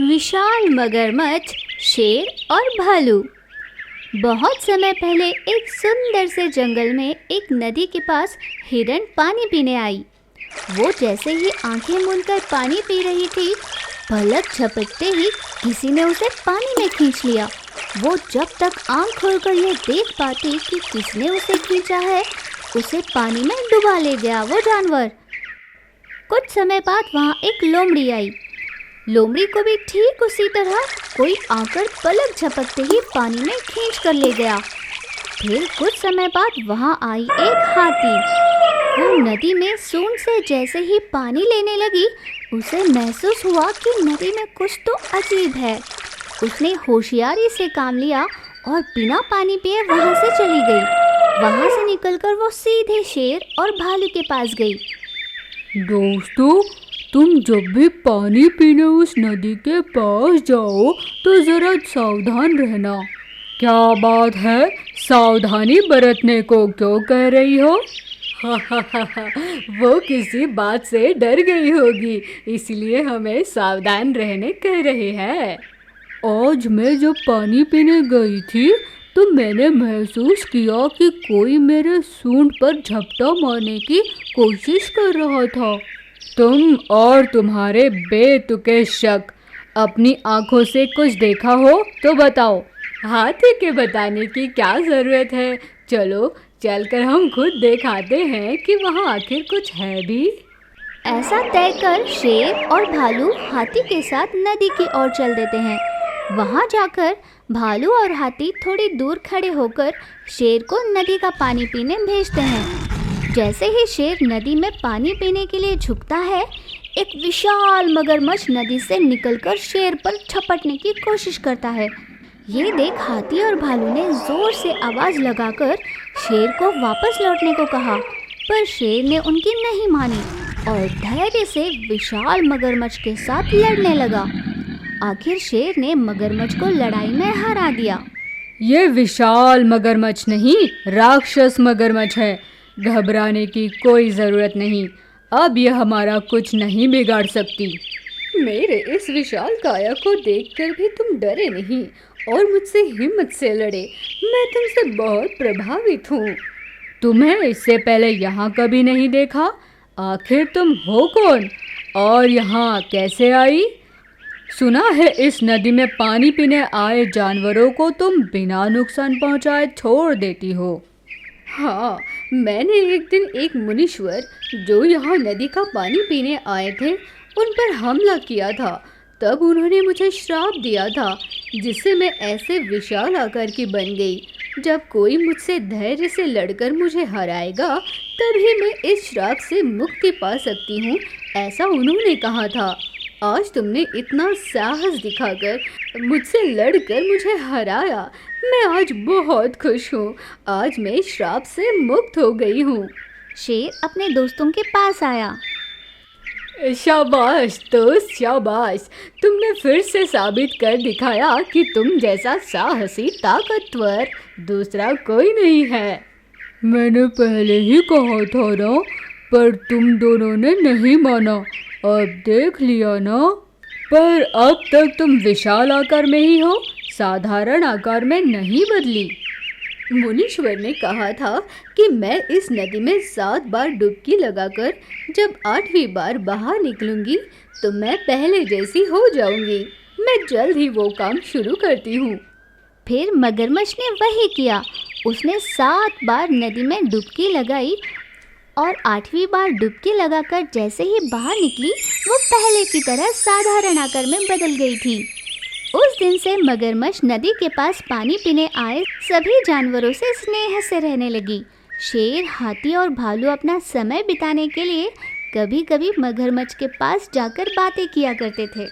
विशाल मगरमच्छ, शेर और भालू। बहुत समय पहले एक सुंदर से जंगल में एक नदी के पास हिरण पानी पीने आई। वो जैसे ही आंखें मूंदकर पानी पी रही थी, पलक झपकते ही किसी ने उसे पानी में खींच लिया। वो जब तक आंख खोलकर यह देख पाती कि किसने उसे खींचा है, उसे पानी में डुबा ले गया वो जानवर। कुछ समय बाद वहाँ एक लोमड़ी आई। लोमड़ी को भी ठीक उसी तरह कोई आकर पलक झपकते ही पानी में खींच कर ले गया। फिर कुछ समय बाद वहाँ आई एक हाथी। वो नदी में सूंड से जैसे ही पानी लेने लगी, उसे महसूस हुआ कि नदी में कुछ तो अजीब है। उसने होशियारी से काम लिया और बिना पानी पिए वहाँ से चली गई। वहाँ से निकलकर वो सीधे शेर और भालू के पास गई। दोस्तों, तुम जब भी पानी पीने उस नदी के पास जाओ तो ज़रा सावधान रहना। क्या बात है, सावधानी बरतने को क्यों कह रही हो? वो किसी बात से डर गई होगी, इसलिए हमें सावधान रहने कह रही है। आज मैं जब पानी पीने गई थी तो मैंने महसूस किया कि कोई मेरे सूंड पर झपटा मारने की कोशिश कर रहा था। तुम और तुम्हारे बेतुके शक, अपनी आंखों से कुछ देखा हो तो बताओ। हाथी के बताने की क्या ज़रूरत है? चलो चलकर हम खुद दिखाते हैं कि वहाँ आखिर कुछ है भी। ऐसा तय कर शेर और भालू हाथी के साथ नदी की ओर चल देते हैं। वहाँ जाकर भालू और हाथी थोड़ी दूर खड़े होकर शेर को नदी का पानी पीने भेजते हैं। जैसे ही शेर नदी में पानी पीने के लिए झुकता है, एक विशाल मगरमच्छ नदी से निकलकर शेर पर झपटने की कोशिश करता है। ये देख हाथी और भालू ने जोर से आवाज़ लगाकर शेर को वापस लौटने को कहा, पर शेर ने उनकी नहीं मानी और धैर्य से विशाल मगरमच्छ के साथ लड़ने लगा। आखिर शेर ने मगरमच्छ को लड़ाई में हरा दिया। ये विशाल मगरमच्छ नहीं, राक्षस मगरमच्छ है। घबराने की कोई ज़रूरत नहीं, अब यह हमारा कुछ नहीं बिगाड़ सकती। मेरे इस विशाल काया को देखकर भी तुम डरे नहीं और मुझसे हिम्मत से लड़े। मैं तुमसे बहुत प्रभावित हूँ। तुम्हें इससे पहले यहाँ कभी नहीं देखा। आखिर तुम हो कौन और यहाँ कैसे आई? सुना है इस नदी में पानी पीने आए जानवरों को तुम बिना नुकसान पहुँचाए छोड़ देती हो। हाँ, मैंने एक दिन एक मुनीश्वर जो यहाँ नदी का पानी पीने आए थे उन पर हमला किया था। तब उन्होंने मुझे श्राप दिया था, जिससे मैं ऐसे विशाल आकार की बन गई। जब कोई मुझसे धैर्य से लड़कर मुझे हराएगा तभी मैं इस श्राप से मुक्ति पा सकती हूँ, ऐसा उन्होंने कहा था। आज तुमने इतना साहस दिखाकर मुझसे लड़कर मुझे हराया। मैं आज बहुत खुश हूँ। आज मैं श्राप से मुक्त हो गई हूँ। शेर अपने दोस्तों के पास आया। शाबाश दोस्त, शाबाश। तुमने फिर से साबित कर दिखाया कि तुम जैसा साहसी ताकतवर दूसरा कोई नहीं है। मैंने पहले ही कहा था ना, पर तुम दोनों ने नहीं माना। अब देख लिया ना। पर अब तक तुम विशाल आकार में ही हो, साधारण आकार में नहीं बदली। मुनीश्वर ने कहा था कि मैं इस नदी में 7 बार डुबकी लगाकर जब 8वीं बार बाहर निकलूंगी तो मैं पहले जैसी हो जाऊंगी। मैं जल्द ही वो काम शुरू करती हूँ। फिर मगरमच्छ ने वही किया। उसने 7 बार नदी में डुबकी लगाई और 8वीं बार डुबकी लगाकर जैसे ही बाहर निकली, वो पहले की तरह साधारण आकार में बदल गई थी। उस दिन से मगरमच्छ नदी के पास पानी पीने आए सभी जानवरों से स्नेह से रहने लगी। शेर, हाथी और भालू अपना समय बिताने के लिए कभी कभी मगरमच्छ के पास जाकर बातें किया करते थे।